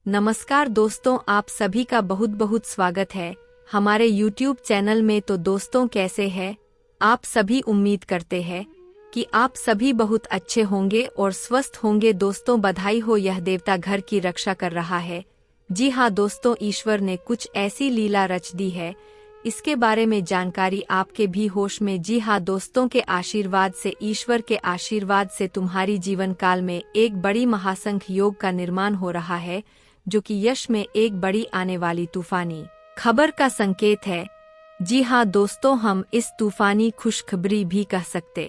नमस्कार दोस्तों, आप सभी का बहुत बहुत स्वागत है हमारे YouTube चैनल में। तो दोस्तों, कैसे हैं आप सभी? उम्मीद करते हैं कि आप सभी बहुत अच्छे होंगे और स्वस्थ होंगे। दोस्तों, बधाई हो, यह देवता घर की रक्षा कर रहा है। जी हाँ दोस्तों, ईश्वर ने कुछ ऐसी लीला रच दी है, इसके बारे में जानकारी आपके भी होश में। जी हाँ दोस्तों, के आशीर्वाद से, ईश्वर के आशीर्वाद से तुम्हारी जीवन काल में एक बड़ी महासंख योग का निर्माण हो रहा है, जो कि यश में एक बड़ी आने वाली तूफानी खबर का संकेत है। जी हाँ दोस्तों, हम इस तूफानी खुशखबरी भी कह सकते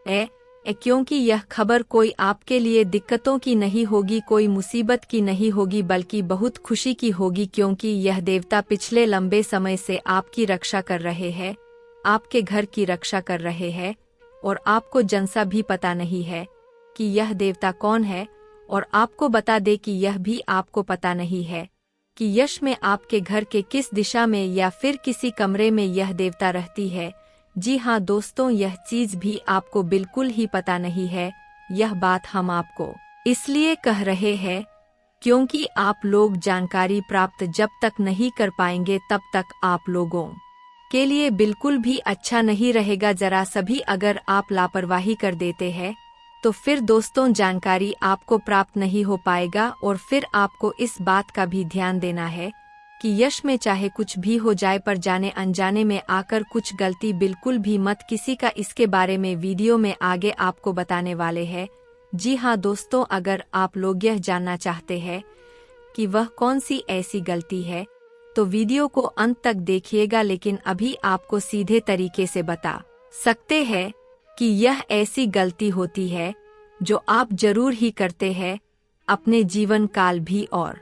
हैं, क्योंकि यह खबर कोई आपके लिए दिक्कतों की नहीं होगी, कोई मुसीबत की नहीं होगी, बल्कि बहुत खुशी की होगी। क्योंकि यह देवता पिछले लंबे समय से आपकी रक्षा कर रहे हैं, आपके घर की रक्षा कर रहे हैं, और आपको जनसा भी पता नहीं है कि यह देवता कौन है। और आपको बता दे कि यह भी आपको पता नहीं है कि यश में आपके घर के किस दिशा में या फिर किसी कमरे में यह देवता रहती है। जी हाँ दोस्तों, यह चीज भी आपको बिल्कुल ही पता नहीं है। यह बात हम आपको इसलिए कह रहे हैं क्योंकि आप लोग जानकारी प्राप्त जब तक नहीं कर पाएंगे, तब तक आप लोगों के लिए बिल्कुल भी अच्छा नहीं रहेगा। जरा सभी अगर आप लापरवाही कर देते हैं तो फिर दोस्तों जानकारी आपको प्राप्त नहीं हो पाएगा। और फिर आपको इस बात का भी ध्यान देना है कि यश में चाहे कुछ भी हो जाए, पर जाने अनजाने में आकर कुछ गलती बिल्कुल भी मत किसी का। इसके बारे में वीडियो में आगे आपको बताने वाले हैं। जी हाँ दोस्तों, अगर आप लोग यह जानना चाहते हैं कि वह कौन सी ऐसी गलती है, तो वीडियो को अंत तक देखिएगा। लेकिन अभी आपको सीधे तरीके से बता सकते हैं कि यह ऐसी गलती होती है जो आप जरूर ही करते हैं अपने जीवन काल भी, और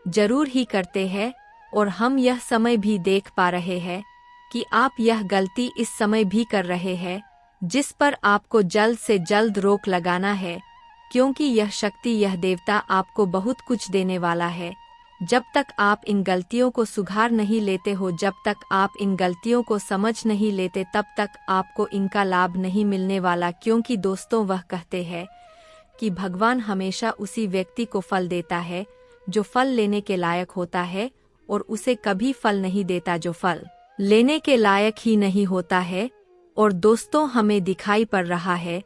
जरूर ही करते हैं। और हम यह समय भी देख पा रहे हैं कि आप यह गलती इस समय भी कर रहे हैं, जिस पर आपको जल्द से जल्द रोक लगाना है। क्योंकि यह शक्ति, यह देवता आपको बहुत कुछ देने वाला है। जब तक आप इन गलतियों को सुधार नहीं लेते हो, जब तक आप इन गलतियों को समझ नहीं लेते, तब तक आपको इनका लाभ नहीं मिलने वाला। क्योंकि दोस्तों, वह कहते हैं कि भगवान हमेशा उसी व्यक्ति को फल देता है जो फल लेने के लायक होता है, और उसे कभी फल नहीं देता जो फल लेने के लायक ही नहीं होता है। और दोस्तों, हमें दिखाई पड़ रहा है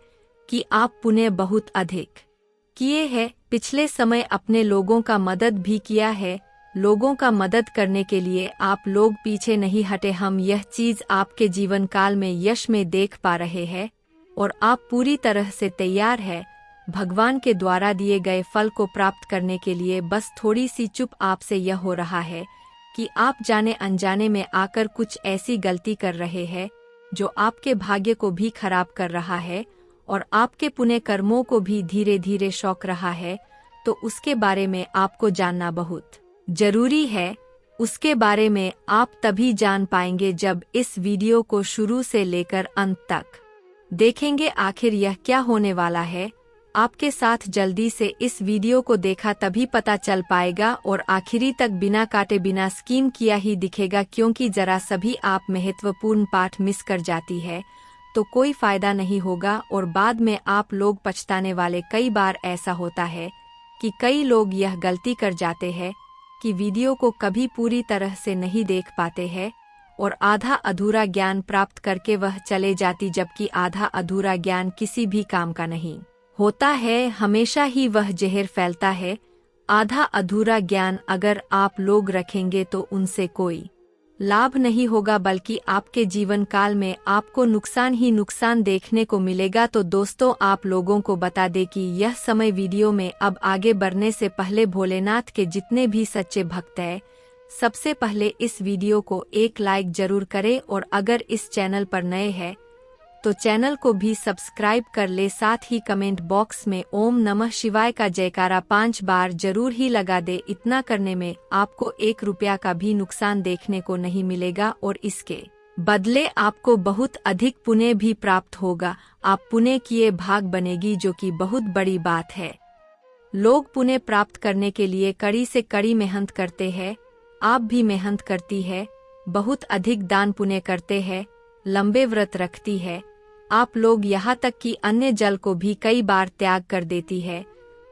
कि आप पुण्य बहुत अधिक किए हैं। पिछले समय अपने लोगों का मदद भी किया है। लोगों का मदद करने के लिए आप लोग पीछे नहीं हटे। हम यह चीज आपके जीवन काल में यश में देख पा रहे हैं, और आप पूरी तरह से तैयार है भगवान के द्वारा दिए गए फल को प्राप्त करने के लिए। बस थोड़ी सी चुप आपसे यह हो रहा है कि आप जाने अनजाने में आकर कुछ ऐसी गलती कर रहे हैं जो आपके भाग्य को भी खराब कर रहा है, और आपके पुण्य कर्मों को भी धीरे धीरे शौक रहा है। तो उसके बारे में आपको जानना बहुत जरूरी है। उसके बारे में आप तभी जान पाएंगे जब इस वीडियो को शुरू से लेकर अंत तक देखेंगे। आखिर यह क्या होने वाला है आपके साथ, जल्दी से इस वीडियो को देखा तभी पता चल पाएगा, और आखिरी तक बिना काटे बिना स्कीम किया ही दिखेगा। क्योंकि जरा सभी आप महत्वपूर्ण पाठ मिस कर जाती है तो कोई फायदा नहीं होगा, और बाद में आप लोग पछताने वाले। कई बार ऐसा होता है कि कई लोग यह गलती कर जाते हैं कि वीडियो को कभी पूरी तरह से नहीं देख पाते हैं, और आधा अधूरा ज्ञान प्राप्त करके वह चले जाती, जबकि आधा अधूरा ज्ञान किसी भी काम का नहीं होता है, हमेशा ही वह जहर फैलता है। आधा अधूरा ज्ञान अगर आप लोग रखेंगे तो उनसे कोई लाभ नहीं होगा, बल्कि आपके जीवन काल में आपको नुकसान ही नुकसान देखने को मिलेगा। तो दोस्तों, आप लोगों को बता दें कि यह समय वीडियो में अब आगे बढ़ने से पहले भोलेनाथ के जितने भी सच्चे भक्त हैं, सबसे पहले इस वीडियो को एक लाइक जरूर करें, और अगर इस चैनल पर नए हैं तो चैनल को भी सब्सक्राइब कर ले। साथ ही कमेंट बॉक्स में ओम नमः शिवाय का जयकारा 5 बार जरूर ही लगा दे। इतना करने में आपको 1 रुपया का भी नुकसान देखने को नहीं मिलेगा, और इसके बदले आपको बहुत अधिक पुण्य भी प्राप्त होगा। आप पुण्य किए भाग बनेगी, जो कि बहुत बड़ी बात है। लोग पुण्य प्राप्त करने के लिए कड़ी से कड़ी मेहनत करते हैं, आप भी मेहनत करती है, बहुत अधिक दान पुण्य करते हैं, लंबे व्रत रखती है। आप लोग यहाँ तक कि अन्य जल को भी कई बार त्याग कर देती है।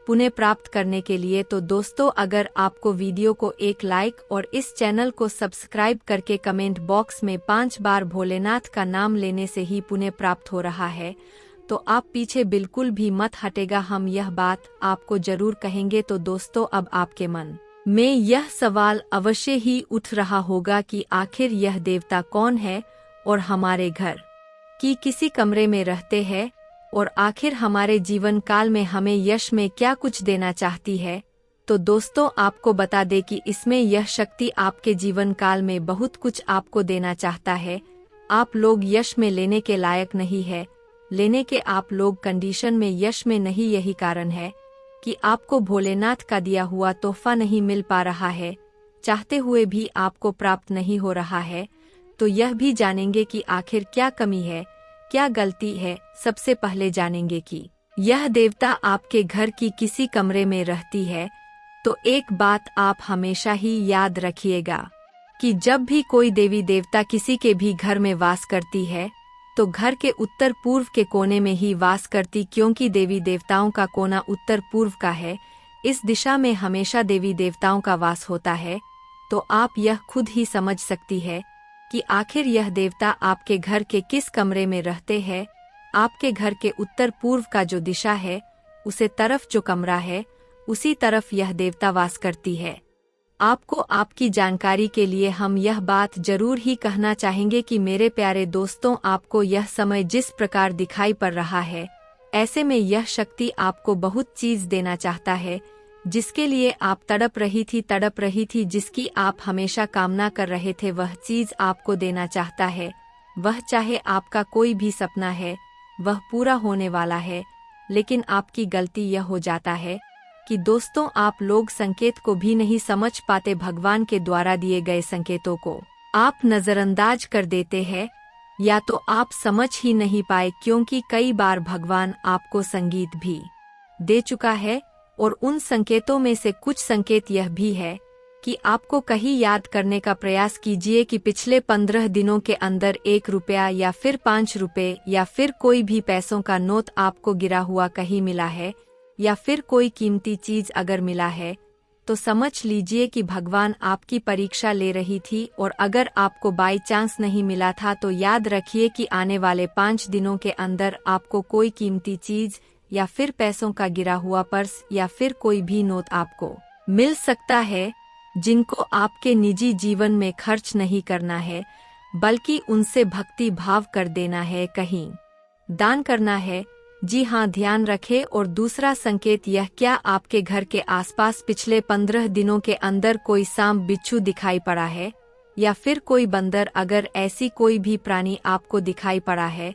पुण्य प्राप्त करने के लिए। तो दोस्तों, अगर आपको वीडियो को एक लाइक और इस चैनल को सब्सक्राइब करके कमेंट बॉक्स में 5 बार भोलेनाथ का नाम लेने से ही पुण्य प्राप्त हो रहा है, तो आप पीछे बिल्कुल भी मत हटेगा, हम यह बात आपको जरूर कहेंगे। तो दोस्तों, अब आपके मन में यह सवाल अवश्य ही उठ रहा होगा कि आखिर यह देवता कौन है और हमारे घर की किसी कमरे में रहते हैं और आखिर हमारे जीवन काल में हमें यश में क्या कुछ देना चाहती है। तो दोस्तों, आपको बता दें कि इसमें यह शक्ति आपके जीवन काल में बहुत कुछ आपको देना चाहता है। आप लोग यश में लेने के लायक नहीं है, लेने के आप लोग कंडीशन में यश में नहीं। यही कारण है कि आपको भोलेनाथ का दिया हुआ तोहफा नहीं मिल पा रहा है, चाहते हुए भी आपको प्राप्त नहीं हो रहा है। तो यह भी जानेंगे कि आखिर क्या कमी है, क्या गलती है। सबसे पहले जानेंगे कि यह देवता आपके घर की किसी कमरे में रहती है। तो एक बात आप हमेशा ही याद रखिएगा कि जब भी कोई देवी देवता किसी के भी घर में वास करती है, तो घर के उत्तर पूर्व के कोने में ही वास करती, क्योंकि देवी देवताओं का कोना उत्तर पूर्व का है। इस दिशा में हमेशा देवी देवताओं का वास होता है। तो आप यह खुद ही समझ सकती है कि आखिर यह देवता आपके घर के किस कमरे में रहते हैं। आपके घर के उत्तर पूर्व का जो दिशा है, उसे तरफ जो कमरा है, उसी तरफ यह देवता वास करती है। आपको आपकी जानकारी के लिए हम यह बात जरूर ही कहना चाहेंगे कि मेरे प्यारे दोस्तों, आपको यह समय जिस प्रकार दिखाई पड़ रहा है, ऐसे में यह शक्ति आपको बहुत चीज देना चाहता है, जिसके लिए आप तड़प रही थी, जिसकी आप हमेशा कामना कर रहे थे, वह चीज आपको देना चाहता है। वह चाहे आपका कोई भी सपना है, वह पूरा होने वाला है। लेकिन आपकी गलती यह हो जाता है कि दोस्तों, आप लोग संकेत को भी नहीं समझ पाते। भगवान के द्वारा दिए गए संकेतों को आप नजरअंदाज कर देते हैं, या तो आप समझ ही नहीं पाए, क्योंकि कई बार भगवान आपको संगीत भी दे चुका है। और उन संकेतों में से कुछ संकेत यह भी है कि आपको कहीं याद करने का प्रयास कीजिए कि पिछले 15 दिनों के अंदर 1 रुपया या फिर 5 रुपए या फिर कोई भी पैसों का नोट आपको गिरा हुआ कहीं मिला है, या फिर कोई कीमती चीज अगर मिला है, तो समझ लीजिए कि भगवान आपकी परीक्षा ले रही थी। और अगर आपको बाई चांस नहीं मिला था, तो याद रखिए कि आने वाले 5 दिनों के अंदर आपको कोई कीमती चीज या फिर पैसों का गिरा हुआ पर्स या फिर कोई भी नोट आपको मिल सकता है, जिनको आपके निजी जीवन में खर्च नहीं करना है, बल्कि उनसे भक्ति भाव कर देना है, कहीं दान करना है। जी हाँ, ध्यान रखें। और दूसरा संकेत यह, क्या आपके घर के आसपास पिछले 15 दिनों के अंदर कोई सांप बिच्छू दिखाई पड़ा है, या फिर कोई बंदर, अगर ऐसी कोई भी प्राणी आपको दिखाई पड़ा है,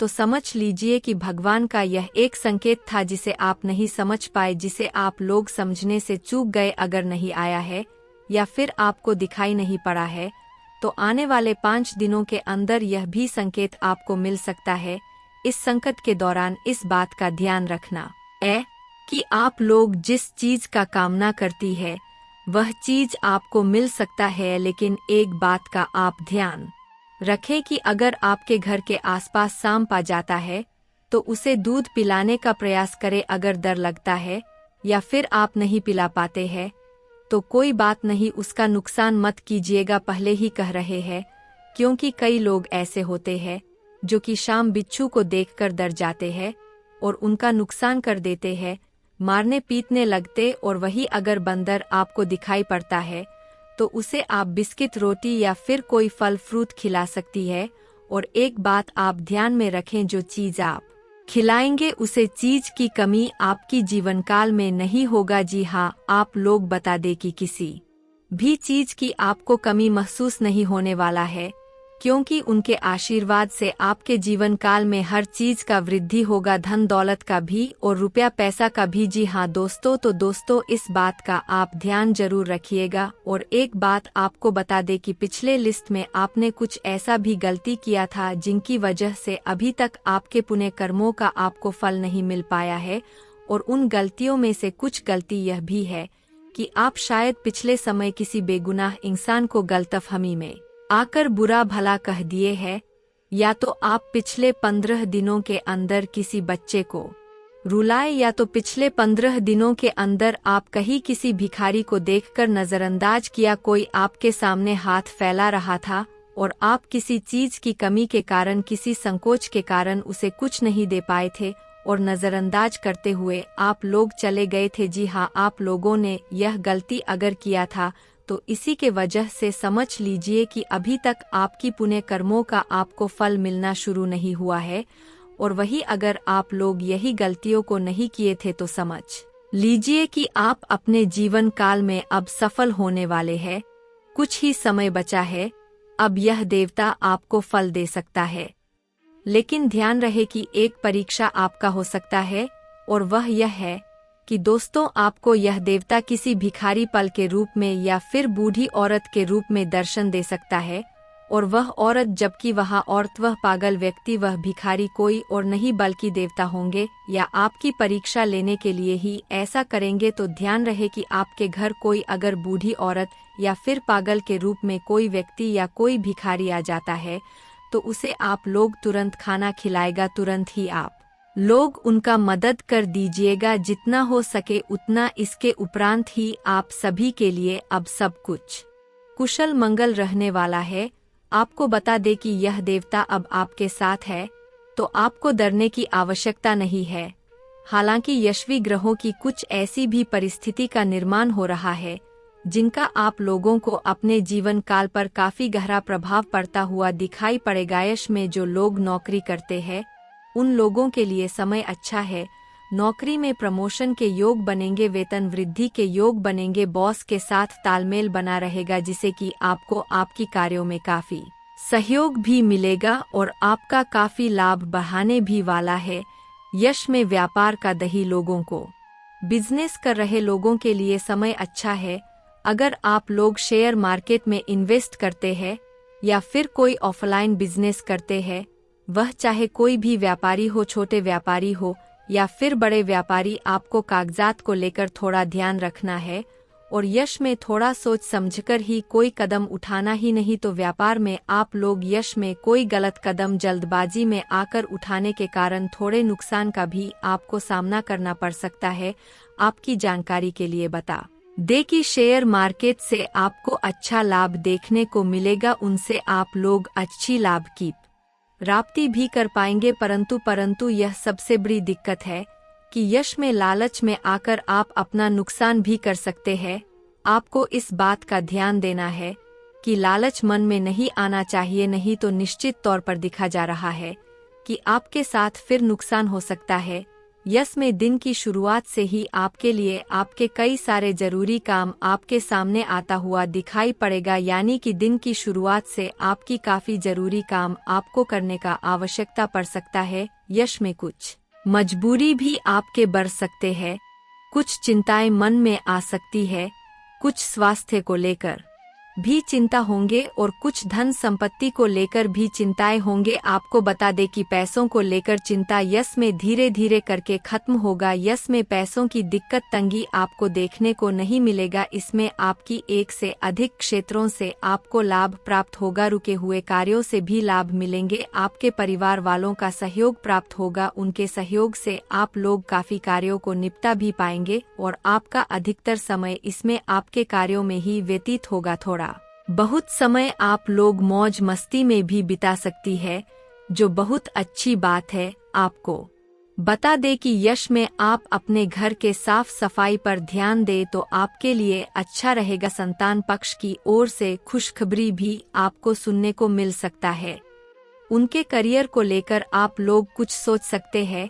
तो समझ लीजिए कि भगवान का यह एक संकेत था जिसे आप नहीं समझ पाए, जिसे आप लोग समझने से चूक गए। अगर नहीं आया है या फिर आपको दिखाई नहीं पड़ा है, तो आने वाले 5 दिनों के अंदर यह भी संकेत आपको मिल सकता है। इस संकट के दौरान इस बात का ध्यान रखना है कि आप लोग जिस चीज का कामना करती है, वह चीज आपको मिल सकता है। लेकिन एक बात का आप ध्यान रखें कि अगर आपके घर के आसपास सांप आ जाता है, तो उसे दूध पिलाने का प्रयास करें। अगर डर लगता है या फिर आप नहीं पिला पाते हैं, तो कोई बात नहीं, उसका नुकसान मत कीजिएगा, पहले ही कह रहे हैं। क्योंकि कई लोग ऐसे होते हैं जो कि शाम बिच्छू को देखकर डर जाते हैं और उनका नुकसान कर देते हैं, मारने पीटने लगते। और वही अगर बंदर आपको दिखाई पड़ता है, तो उसे आप बिस्किट, रोटी या फिर कोई फल फ्रूट खिला सकती है। और एक बात आप ध्यान में रखें, जो चीज आप खिलाएंगे उसे चीज की कमी आपकी जीवन काल में नहीं होगा। जी हाँ, आप लोग बता दे कि किसी भी चीज की आपको कमी महसूस नहीं होने वाला है, क्योंकि उनके आशीर्वाद से आपके जीवन काल में हर चीज का वृद्धि होगा, धन दौलत का भी और रुपया पैसा का भी। जी हाँ दोस्तों, तो दोस्तों इस बात का आप ध्यान जरूर रखिएगा। और एक बात आपको बता दे कि पिछले लिस्ट में आपने कुछ ऐसा भी गलती किया था जिनकी वजह से अभी तक आपके पुण्य कर्मों का आपको फल नहीं मिल पाया है। और उन गलतियों में से कुछ गलती यह भी है कि आप शायद पिछले समय किसी बेगुनाह इंसान को गलतफहमी में आकर बुरा भला कह दिए हैं, या तो आप पिछले 15 दिनों के अंदर किसी बच्चे को रुलाए, या तो पिछले 15 दिनों के अंदर आप कहीं किसी भिखारी को देखकर नजरअंदाज किया, कोई आपके सामने हाथ फैला रहा था और आप किसी चीज की कमी के कारण, किसी संकोच के कारण उसे कुछ नहीं दे पाए थे और नजरअंदाज करते हुए आप लोग चले गए थे। जी हाँ, आप लोगों ने यह गलती अगर किया था तो इसी के वजह से समझ लीजिए कि अभी तक आपकी पुण्य कर्मों का आपको फल मिलना शुरू नहीं हुआ है। और वही अगर आप लोग यही गलतियों को नहीं किए थे तो समझ लीजिए कि आप अपने जीवन काल में अब सफल होने वाले हैं। कुछ ही समय बचा है, अब यह देवता आपको फल दे सकता है, लेकिन ध्यान रहे कि एक परीक्षा आपका हो सकता है और वह यह है कि दोस्तों, आपको यह देवता किसी भिखारी पल के रूप में या फिर बूढ़ी औरत के रूप में दर्शन दे सकता है। और वह औरत, जबकि वह औरत, वह पागल व्यक्ति, वह भिखारी कोई और नहीं बल्कि देवता होंगे, या आपकी परीक्षा लेने के लिए ही ऐसा करेंगे। तो ध्यान रहे कि आपके घर कोई अगर बूढ़ी औरत या फिर पागल के रूप में कोई व्यक्ति या कोई भिखारी आ जाता है तो उसे आप लोग तुरंत खाना खिलाएगा, तुरंत ही आप लोग उनका मदद कर दीजिएगा जितना हो सके उतना। इसके उपरांत ही आप सभी के लिए अब सब कुछ कुशल मंगल रहने वाला है। आपको बता दे कि यह देवता अब आपके साथ है, तो आपको डरने की आवश्यकता नहीं है। हालांकि यशवी ग्रहों की कुछ ऐसी भी परिस्थिति का निर्माण हो रहा है जिनका आप लोगों को अपने जीवन काल पर काफी गहरा प्रभाव पड़ता हुआ दिखाई पड़ेगा। यश में जो लोग नौकरी करते हैं उन लोगों के लिए समय अच्छा है। नौकरी में प्रमोशन के योग बनेंगे, वेतन वृद्धि के योग बनेंगे, बॉस के साथ तालमेल बना रहेगा जिससे कि आपको आपकी कार्यों में काफी सहयोग भी मिलेगा और आपका काफी लाभ बढ़ाने भी वाला है। यश में व्यापार का दही, लोगों को बिजनेस कर रहे लोगों के लिए समय अच्छा है। अगर आप लोग शेयर मार्केट में इन्वेस्ट करते हैं या फिर कोई ऑफलाइन बिजनेस करते हैं, वह चाहे कोई भी व्यापारी हो, छोटे व्यापारी हो या फिर बड़े व्यापारी, आपको कागजात को लेकर थोड़ा ध्यान रखना है और यश में थोड़ा सोच समझकर ही कोई कदम उठाना ही, नहीं तो व्यापार में आप लोग यश में कोई गलत कदम जल्दबाजी में आकर उठाने के कारण थोड़े नुकसान का भी आपको सामना करना पड़ सकता है। आपकी जानकारी के लिए बता दे कि शेयर मार्केट से आपको अच्छा लाभ देखने को मिलेगा, उनसे आप लोग अच्छी लाभ की प्राप्ति भी कर पाएंगे। परंतु यह सबसे बड़ी दिक्कत है कि यश में लालच में आकर आप अपना नुकसान भी कर सकते हैं। आपको इस बात का ध्यान देना है कि लालच मन में नहीं आना चाहिए, नहीं तो निश्चित तौर पर दिखा जा रहा है कि आपके साथ फिर नुकसान हो सकता है। यश में दिन की शुरुआत से ही आपके लिए आपके कई सारे जरूरी काम आपके सामने आता हुआ दिखाई पड़ेगा, यानी कि दिन की शुरुआत से आपकी काफी जरूरी काम आपको करने का आवश्यकता पड़ सकता है। यश में कुछ मजबूरी भी आपके बढ़ सकते हैं, कुछ चिंताएं मन में आ सकती है, कुछ स्वास्थ्य को लेकर भी चिंता होंगे और कुछ धन संपत्ति को लेकर भी चिंताएं होंगे। आपको बता दे कि पैसों को लेकर चिंता यश में धीरे धीरे करके खत्म होगा। यश में पैसों की दिक्कत तंगी आपको देखने को नहीं मिलेगा। इसमें आपकी एक से अधिक क्षेत्रों से आपको लाभ प्राप्त होगा, रुके हुए कार्यों से भी लाभ मिलेंगे, आपके परिवार वालों का सहयोग प्राप्त होगा, उनके सहयोग से आप लोग काफी कार्यों को निपटा भी पाएंगे और आपका अधिकतर समय इसमें आपके कार्यों में ही व्यतीत होगा। थोड़ा बहुत समय आप लोग मौज मस्ती में भी बिता सकती है, जो बहुत अच्छी बात है। आपको बता दे कि यश में आप अपने घर के साफ सफाई पर ध्यान दे तो आपके लिए अच्छा रहेगा। संतान पक्ष की ओर से खुशखबरी भी आपको सुनने को मिल सकता है। उनके करियर को लेकर आप लोग कुछ सोच सकते हैं,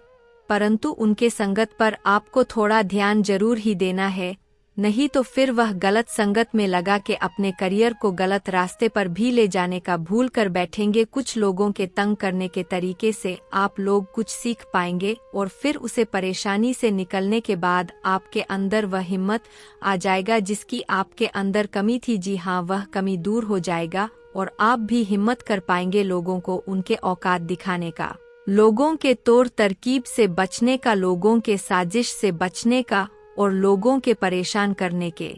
परंतु उनके संगत पर आपको थोड़ा ध्यान जरूर ही देना है, नहीं तो फिर वह गलत संगत में लगा के अपने करियर को गलत रास्ते पर भी ले जाने का भूल कर बैठेंगे। कुछ लोगों के तंग करने के तरीके से आप लोग कुछ सीख पाएंगे और फिर उसे परेशानी से निकलने के बाद आपके अंदर वह हिम्मत आ जाएगा जिसकी आपके अंदर कमी थी। जी हाँ, वह कमी दूर हो जाएगा और आप भी हिम्मत कर पाएंगे लोगों को उनके औकात दिखाने का, लोगों के तौर तरकीब से बचने का, लोगों के साजिश से बचने का और लोगों के परेशान करने के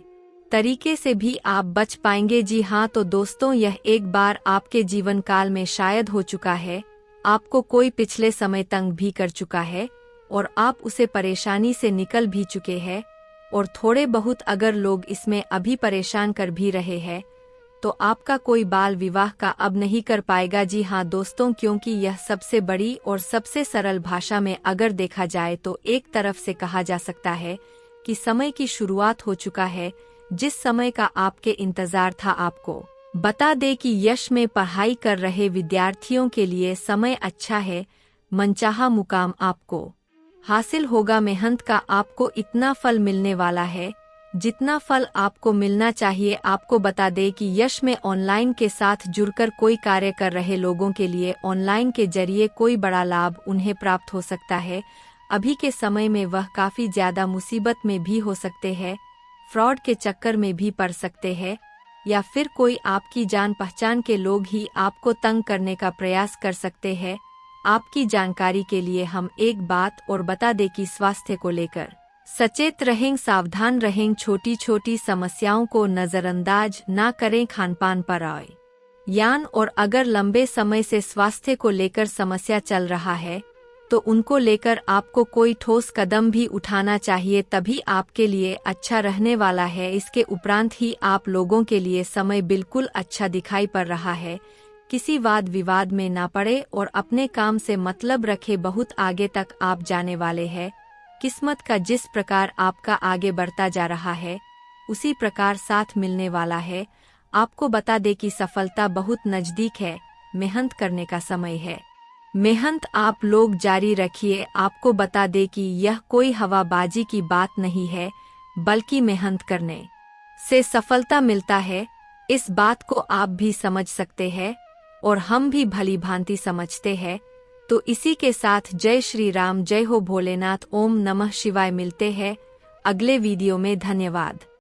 तरीके से भी आप बच पाएंगे। जी हाँ, तो दोस्तों, यह एक बार आपके जीवन काल में शायद हो चुका है। आपको कोई पिछले समय तंग भी कर चुका है और आप उसे परेशानी से निकल भी चुके हैं, और थोड़े बहुत अगर लोग इसमें अभी परेशान कर भी रहे हैं, तो आपका कोई बाल विवाह का अब नहीं कर पाएगा। जी हाँ दोस्तों, क्योंकि यह सबसे बड़ी और सबसे सरल भाषा में अगर देखा जाए तो एक तरफ से कहा जा सकता है कि समय की शुरुआत हो चुका है, जिस समय का आपके इंतजार था। आपको बता दे कि यश में पढ़ाई कर रहे विद्यार्थियों के लिए समय अच्छा है, मनचाहा मुकाम आपको हासिल होगा, मेहनत का आपको इतना फल मिलने वाला है जितना फल आपको मिलना चाहिए। आपको बता दे कि यश में ऑनलाइन के साथ जुड़कर कोई कार्य कर रहे लोगों के लिए ऑनलाइन के जरिए कोई बड़ा लाभ उन्हें प्राप्त हो सकता है। अभी के समय में वह काफी ज्यादा मुसीबत में भी हो सकते हैं, फ्रॉड के चक्कर में भी पड़ सकते हैं, या फिर कोई आपकी जान पहचान के लोग ही आपको तंग करने का प्रयास कर सकते हैं। आपकी जानकारी के लिए हम एक बात और बता दें कि स्वास्थ्य को लेकर सचेत रहें, सावधान रहें, छोटी छोटी समस्याओं को नजरअंदाज ना करें, खानपान पर आए यान, और अगर लंबे समय से स्वास्थ्य को लेकर समस्या चल रहा है तो उनको लेकर आपको कोई ठोस कदम भी उठाना चाहिए, तभी आपके लिए अच्छा रहने वाला है। इसके उपरांत ही आप लोगों के लिए समय बिल्कुल अच्छा दिखाई पड़ रहा है। किसी वाद विवाद में ना पड़े और अपने काम से मतलब रखे, बहुत आगे तक आप जाने वाले हैं। किस्मत का जिस प्रकार आपका आगे बढ़ता जा रहा है उसी प्रकार साथ मिलने वाला है। आपको बता दे कि सफलता बहुत नजदीक है, मेहनत करने का समय है, मेहनत आप लोग जारी रखिए। आपको बता दे कि यह कोई हवाबाजी की बात नहीं है, बल्कि मेहनत करने से सफलता मिलता है। इस बात को आप भी समझ सकते हैं और हम भी भली भांति समझते हैं। तो इसी के साथ जय श्री राम, जय हो भोलेनाथ, ओम नमः शिवाय। मिलते हैं अगले वीडियो में। धन्यवाद।